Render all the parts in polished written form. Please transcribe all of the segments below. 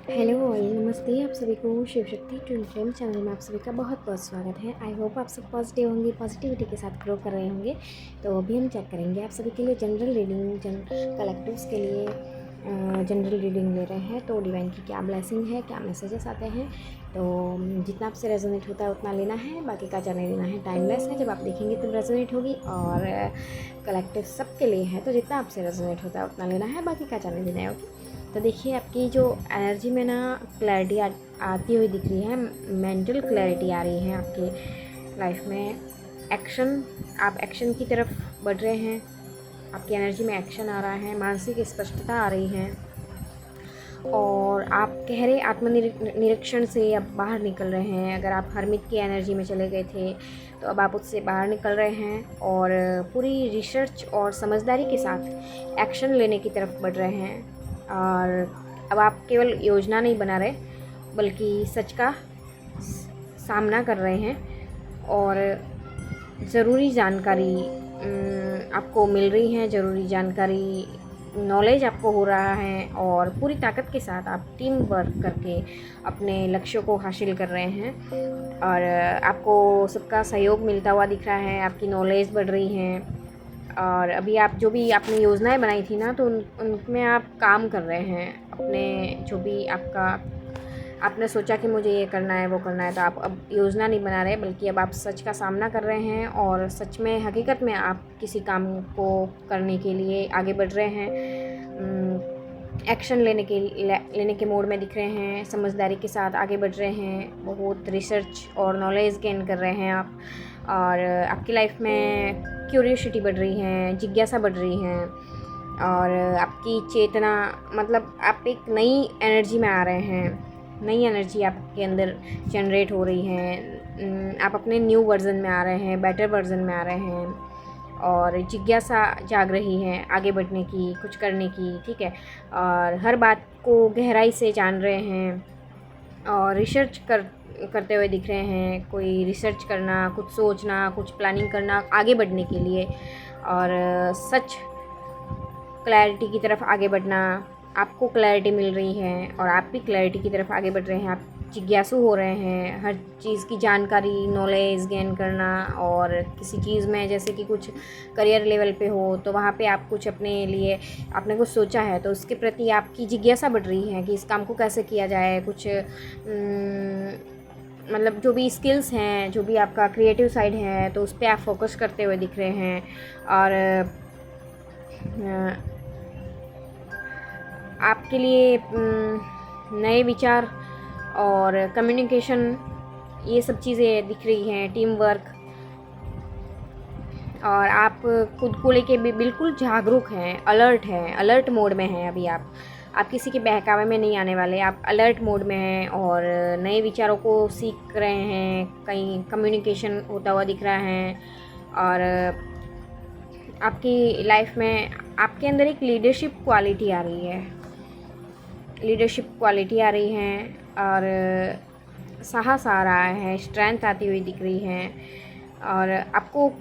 Hello all, नमस्ते। आप सभी को Shiv Shakti twin flame channel में आप सभी का बहुत बहुत स्वागत है। आई होप आप सब पॉजिटिव होंगे, पॉजिटिविटी के साथ ग्रो कर रहे होंगे। तो अभी हम चेक करेंगे आप सभी के लिए जनरल रीडिंग, कलेक्टिव्स के लिए जनरल रीडिंग ले रहे हैं। तो डिवाइन की क्या ब्लेसिंग है, क्या मैसेजेस आते हैं, तो जितना आपसे रेजोनेट होता है उतना लेना है, बाकी का जाने देना है। टाइमलेस है, जब आप देखेंगे तब रेजोनेट होगी। और कलेक्टिव सबके लिए है, तो जितना आपसे रेजोनेट होता है उतना लेना है, बाकी का जाने देना है। ओके, तो देखिए आपकी जो एनर्जी में ना क्लैरिटी आती हुई दिख रही है, मेंटल क्लैरिटी आ रही है आपकी लाइफ में। एक्शन, आप एक्शन की तरफ बढ़ रहे हैं, आपकी एनर्जी में एक्शन आ रहा है, मानसिक स्पष्टता आ रही है और आप गहरे आत्मनिरीक्षण से अब बाहर निकल रहे हैं। अगर आप हरमित की एनर्जी में चले गए थे तो अब आप उससे बाहर निकल रहे हैं और पूरी रिसर्च और समझदारी के साथ एक्शन लेने की तरफ बढ़ रहे हैं। और अब आप केवल योजना नहीं बना रहे बल्कि सच का सामना कर रहे हैं और ज़रूरी जानकारी आपको मिल रही है, ज़रूरी जानकारी, नॉलेज आपको हो रहा है और पूरी ताकत के साथ आप टीम वर्क करके अपने लक्ष्यों को हासिल कर रहे हैं। और आपको सबका सहयोग मिलता हुआ दिख रहा है, आपकी नॉलेज बढ़ रही है। और अभी आप जो भी आपने योजनाएं बनाई थी ना, तो उनमें आप काम कर रहे हैं। अपने जो भी आपने सोचा कि मुझे ये करना है, वो करना है, तो आप अब योजना नहीं बना रहे बल्कि अब आप सच का सामना कर रहे हैं और सच में, हकीकत में आप किसी काम को करने के लिए आगे बढ़ रहे हैं। एक्शन लेने के मोड में दिख रहे हैं, समझदारी के साथ आगे बढ़ रहे हैं, बहुत रिसर्च और नॉलेज गेन कर रहे हैं आप। और आपकी लाइफ में क्यूरियोसिटी बढ़ रही है, जिज्ञासा बढ़ रही है और आपकी चेतना, मतलब आप एक नई एनर्जी में आ रहे हैं, नई एनर्जी आपके अंदर जनरेट हो रही है। आप अपने न्यू वर्जन में आ रहे हैं, बेटर वर्जन में आ रहे हैं और जिज्ञासा जाग रही है आगे बढ़ने की, कुछ करने की, ठीक है। और हर बात को गहराई से जान रहे हैं और रिसर्च करते हुए दिख रहे हैं। कोई रिसर्च करना, कुछ सोचना, कुछ प्लानिंग करना आगे बढ़ने के लिए और सच क्लैरिटी की तरफ आगे बढ़ना। आपको क्लैरिटी मिल रही है और आप भी क्लैरिटी की तरफ आगे बढ़ रहे हैं। आप जिज्ञासु हो रहे हैं, हर चीज़ की जानकारी, नॉलेज गेन करना। और किसी चीज़ में, जैसे कि कुछ करियर लेवल पे हो तो वहाँ पे आप कुछ अपने लिए, आपने कुछ सोचा है तो उसके प्रति आपकी जिज्ञासा बढ़ रही है कि इस काम को कैसे किया जाए। कुछ मतलब जो भी स्किल्स हैं, जो भी आपका क्रिएटिव साइड है, तो उस पर आप फोकस करते हुए दिख रहे हैं। और आपके लिए नए विचार और कम्युनिकेशन, ये सब चीज़ें दिख रही हैं, टीम वर्क। और आप खुद को लेके भी बिल्कुल जागरूक हैं, अलर्ट हैं, अलर्ट मोड में हैं। अभी आप किसी के बहकावे में नहीं आने वाले, आप अलर्ट मोड में हैं और नए विचारों को सीख रहे हैं। कहीं कम्युनिकेशन होता हुआ दिख रहा है और आपकी लाइफ में आपके अंदर एक लीडरशिप क्वालिटी आ रही है, लीडरशिप क्वालिटी आ रही है और साहस आ रहा है, स्ट्रेंथ आती हुई दिख रही है और आपको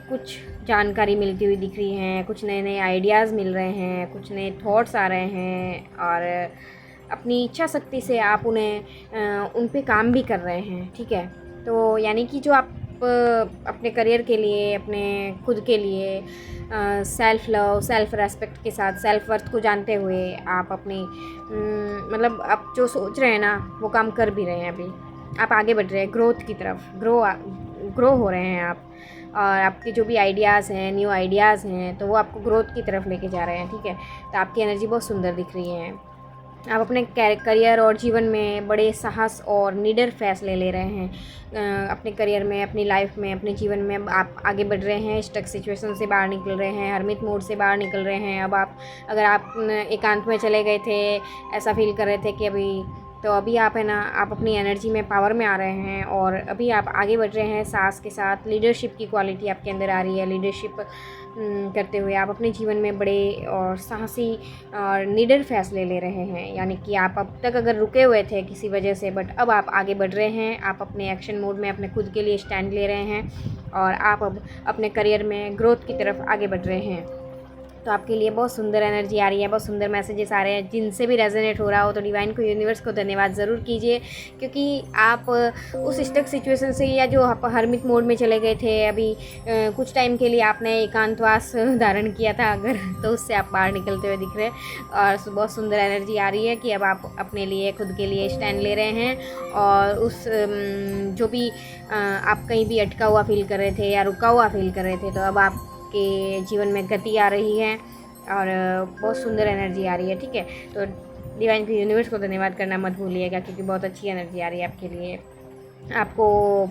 कुछ जानकारी मिलती हुई दिख रही है, कुछ नए नए आइडियाज़ मिल रहे हैं, कुछ नए थॉट्स आ रहे हैं और अपनी इच्छा शक्ति से आप उन पे काम भी कर रहे हैं, ठीक है। तो यानी कि जो आप अपने करियर के लिए, अपने खुद के लिए सेल्फ लव, सेल्फ रेस्पेक्ट के साथ, सेल्फ वर्थ को जानते हुए आप अपनी मतलब आप जो सोच रहे हैं ना, वो काम कर भी रहे हैं। अभी आप आगे बढ़ रहे हैं ग्रोथ की तरफ, ग्रो हो रहे हैं आप। और आपके जो भी आइडियाज़ हैं, न्यू आइडियाज़ हैं, तो वो आपको ग्रोथ की तरफ लेके जा रहे हैं, ठीक है। तो आपकी एनर्जी बहुत सुंदर दिख रही है। आप अपने करियर और जीवन में बड़े साहस और निडर फैसले ले रहे हैं। अपने करियर में, अपनी लाइफ में, अपने जीवन में आप आगे बढ़ रहे हैं, स्टक सिचुएशन से बाहर निकल रहे हैं, हरमित मोड से बाहर निकल रहे हैं। अब अगर आप एकांत में चले गए थे, ऐसा फील कर रहे थे कि अभी आप है ना, आप अपनी एनर्जी में, पावर में आ रहे हैं और अभी आप आगे बढ़ रहे हैं साहस के साथ। लीडरशिप की क्वालिटी आपके अंदर आ रही है। लीडरशिप करते हुए आप अपने जीवन में बड़े और साहसी और निडर फैसले ले रहे हैं। यानी कि आप अब तक अगर रुके हुए थे किसी वजह से, बट अब आप आगे बढ़ रहे हैं। आप अपने एक्शन मोड में अपने खुद के लिए स्टैंड ले रहे हैं और आप अब अपने करियर में ग्रोथ की तरफ आगे बढ़ रहे हैं। तो आपके लिए बहुत सुंदर एनर्जी आ रही है, बहुत सुंदर मैसेजेस आ रहे हैं। जिनसे भी रेजोनेट हो रहा हो तो डिवाइन को, यूनिवर्स को धन्यवाद ज़रूर कीजिए, क्योंकि आप उस स्टक सिचुएशन से, या जो आप हरमित मोड में चले गए थे अभी कुछ टाइम के लिए, आपने एकांतवास धारण किया था अगर, तो उससे आप बाहर निकलते हुए दिख रहे हैं। और बहुत सुंदर एनर्जी आ रही है कि अब आप अपने लिए, खुद के लिए स्टैंड ले रहे हैं। और उस जो भी आप कहीं भी अटका हुआ फील कर रहे थे या रुका हुआ फील कर रहे थे, तो अब आपके जीवन में गति आ रही है और बहुत सुंदर एनर्जी आ रही है। ठीक है, तो डिवाइन के, यूनिवर्स को धन्यवाद करना मत भूलिएगा, क्योंकि बहुत अच्छी एनर्जी आ रही है आपके लिए। आपको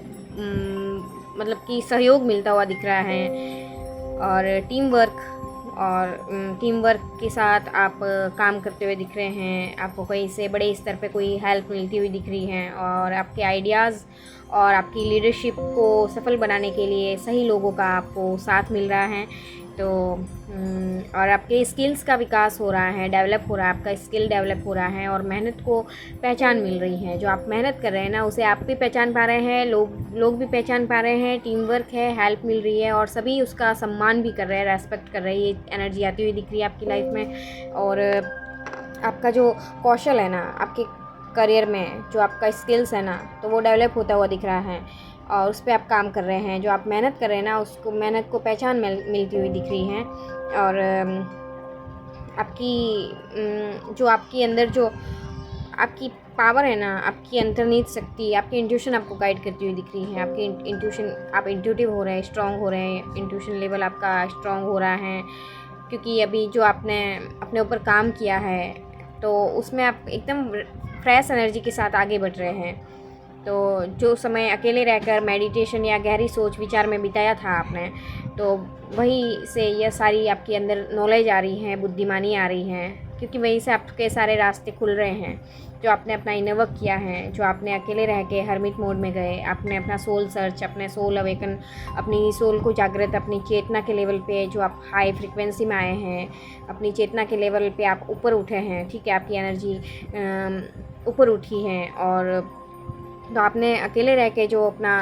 मतलब कि सहयोग मिलता हुआ दिख रहा है, और टीम वर्क के साथ आप काम करते हुए दिख रहे हैं। आपको कहीं से बड़े स्तर पे कोई हेल्प मिलती हुई दिख रही है, और आपके आइडियाज़ और आपकी लीडरशिप को सफल बनाने के लिए सही लोगों का आपको साथ मिल रहा है। तो और आपके स्किल्स का विकास हो रहा है, डेवलप हो रहा है, आपका स्किल डेवलप हो रहा है, और मेहनत को पहचान मिल रही है। जो आप मेहनत कर रहे हैं ना, उसे आप भी पहचान पा रहे हैं, लोग भी पहचान पा रहे हैं। टीम वर्क है, हेल्प मिल रही है, और सभी उसका सम्मान भी कर रहे हैं, रेस्पेक्ट कर रहे हैं। ये एनर्जी आती हुई दिख रही है आपकी लाइफ में। और आपका जो कौशल है ना, आपके करियर में जो आपका स्किल्स है ना, तो वो डेवलप होता हुआ दिख रहा है, और उस पर आप काम कर रहे हैं। जो आप मेहनत कर रहे हैं ना, उसको, मेहनत को पहचान मिलती हुई दिख रही है। और आपकी जो आपके अंदर जो आपकी पावर है ना, आपकी अंतर्निहित शक्ति, आपकी इंट्यूशन आपको गाइड करती हुई दिख रही है। आपकी इंट्यूशन, आप इंट्यूटिव हो रहे हैं, स्ट्रॉन्ग हो रहे हैं, इंट्यूशन लेवल आपका स्ट्रॉन्ग हो रहा है, क्योंकि अभी जो आपने अपने ऊपर काम किया है, तो उसमें आप एकदम फ्रेश एनर्जी के साथ आगे बढ़ रहे हैं। तो जो समय अकेले रहकर मेडिटेशन या गहरी सोच विचार में बिताया था आपने, तो वहीं से यह सारी आपके अंदर नॉलेज आ रही है, बुद्धिमानी आ रही है, क्योंकि वहीं से आपके सारे रास्ते खुल रहे हैं। जो आपने अपना इनर वर्क किया है, जो आपने अकेले रह के हरमिट मोड में गए, आपने अपना सोल सर्च, अपने सोल अवेकन, अपनी सोल को जागृत, अपनी चेतना के लेवल पे जो आप हाई फ्रिक्वेंसी में आए हैं, अपनी चेतना के लेवल पे आप ऊपर उठे हैं। ठीक है, आपकी एनर्जी ऊपर उठी है, और तो आपने अकेले रह के जो अपना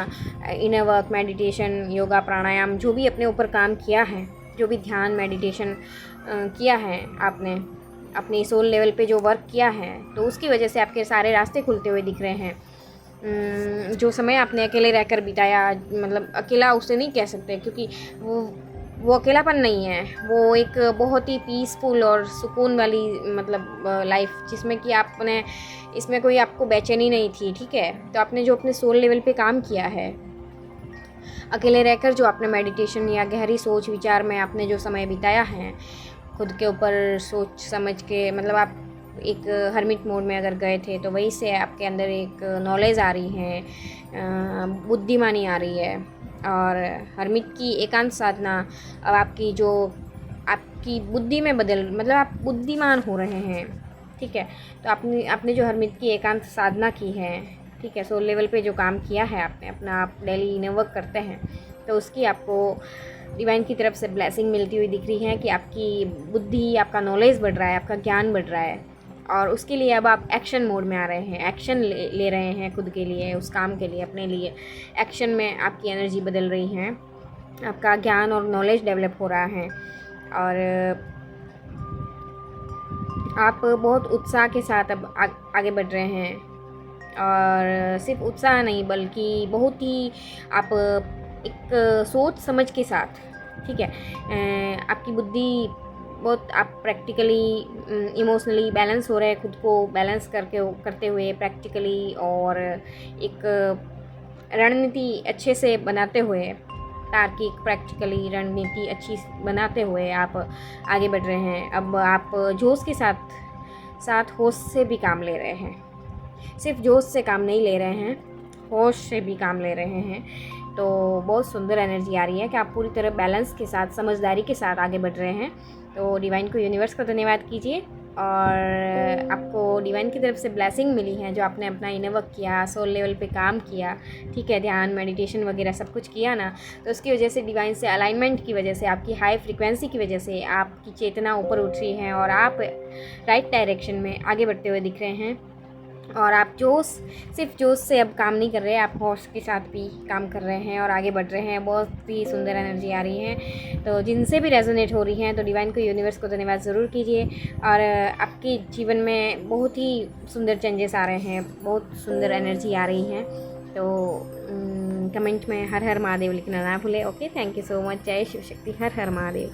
इनर वर्क, मेडिटेशन, योगा, प्राणायाम, जो भी अपने ऊपर काम किया है, जो भी ध्यान, मेडिटेशन किया है आपने, अपनी सोल लेवल पे जो वर्क किया है, तो उसकी वजह से आपके सारे रास्ते खुलते हुए दिख रहे हैं। जो समय आपने अकेले रहकर बिताया, मतलब अकेला उसे नहीं कह सकते, क्योंकि वो अकेलापन नहीं है, वो एक बहुत ही पीसफुल और सुकून वाली मतलब लाइफ, जिसमें कि आपने, इसमें कोई आपको बेचैनी नहीं थी। ठीक है, तो आपने जो अपने सोल लेवल पे काम किया है, अकेले रहकर जो आपने मेडिटेशन या गहरी सोच विचार में आपने जो समय बिताया है, खुद के ऊपर सोच समझ के, मतलब आप एक हरमिट मोड में अगर गए थे, तो वहीं से आपके अंदर एक नॉलेज आ रही है, बुद्धिमानी आ रही है। और हरमिट की एकांत साधना अब आपकी बुद्धि में मतलब आप बुद्धिमान हो रहे हैं। ठीक है, तो आपने जो हरमित की एकांत साधना की है, ठीक है, सोल लेवल पे जो काम किया है आपने, अपना आप डेली इनर वर्क करते हैं, तो उसकी आपको डिवाइन की तरफ से ब्लेसिंग मिलती हुई दिख रही है कि आपकी बुद्धि, आपका नॉलेज बढ़ रहा है, आपका ज्ञान बढ़ रहा है, और उसके लिए अब आप एक्शन मोड में आ रहे हैं, एक्शन ले रहे हैं खुद के लिए, उस काम के लिए, अपने लिए एक्शन में आपकी एनर्जी बदल रही है, आपका ज्ञान और नॉलेज डेवलप हो रहा है, और आप बहुत उत्साह के साथ अब आगे बढ़ रहे हैं। और सिर्फ उत्साह नहीं, बल्कि बहुत ही आप एक सोच समझ के साथ, ठीक है, आपकी बुद्धि बहुत, आप प्रैक्टिकली, इमोशनली बैलेंस हो रहे हैं, खुद को बैलेंस करते हुए प्रैक्टिकली, और एक रणनीति अच्छे से बनाते हुए, तार्किक प्रैक्टिकली रणनीति अच्छी बनाते हुए आप आगे बढ़ रहे हैं। अब आप जोश के साथ होश से भी काम ले रहे हैं, सिर्फ जोश से काम नहीं ले रहे हैं, होश से भी काम ले रहे हैं। तो बहुत सुंदर एनर्जी आ रही है कि आप पूरी तरह बैलेंस के साथ, समझदारी के साथ आगे बढ़ रहे हैं। तो डिवाइन को, यूनिवर्स को धन्यवाद कीजिए, और आपको डिवाइन की तरफ से ब्लेसिंग मिली है, जो आपने अपना इनर वर्क किया, सोल लेवल पे काम किया, ठीक है, ध्यान, मेडिटेशन वगैरह सब कुछ किया ना, तो उसकी वजह से, डिवाइन से अलाइनमेंट की वजह से, आपकी हाई फ्रिक्वेंसी की वजह से आपकी चेतना ऊपर उठ रही है, और आप राइट डायरेक्शन में आगे बढ़ते हुए दिख रहे हैं। और आप सिर्फ जोश से अब काम नहीं कर रहे, आप हौस के साथ भी काम कर रहे हैं और आगे बढ़ रहे हैं। बहुत ही सुंदर एनर्जी आ रही है। तो जिनसे भी रेजोनेट हो रही हैं तो डिवाइन को, यूनिवर्स को धन्यवाद ज़रूर कीजिए। और आपके जीवन में बहुत ही सुंदर चेंजेस आ रहे हैं, बहुत सुंदर एनर्जी आ रही हैं। तो कमेंट में हर हर महादेव लिखना ना भूलें। Okay, thank you so much. जय शिव शक्ति, हर हर महादेव।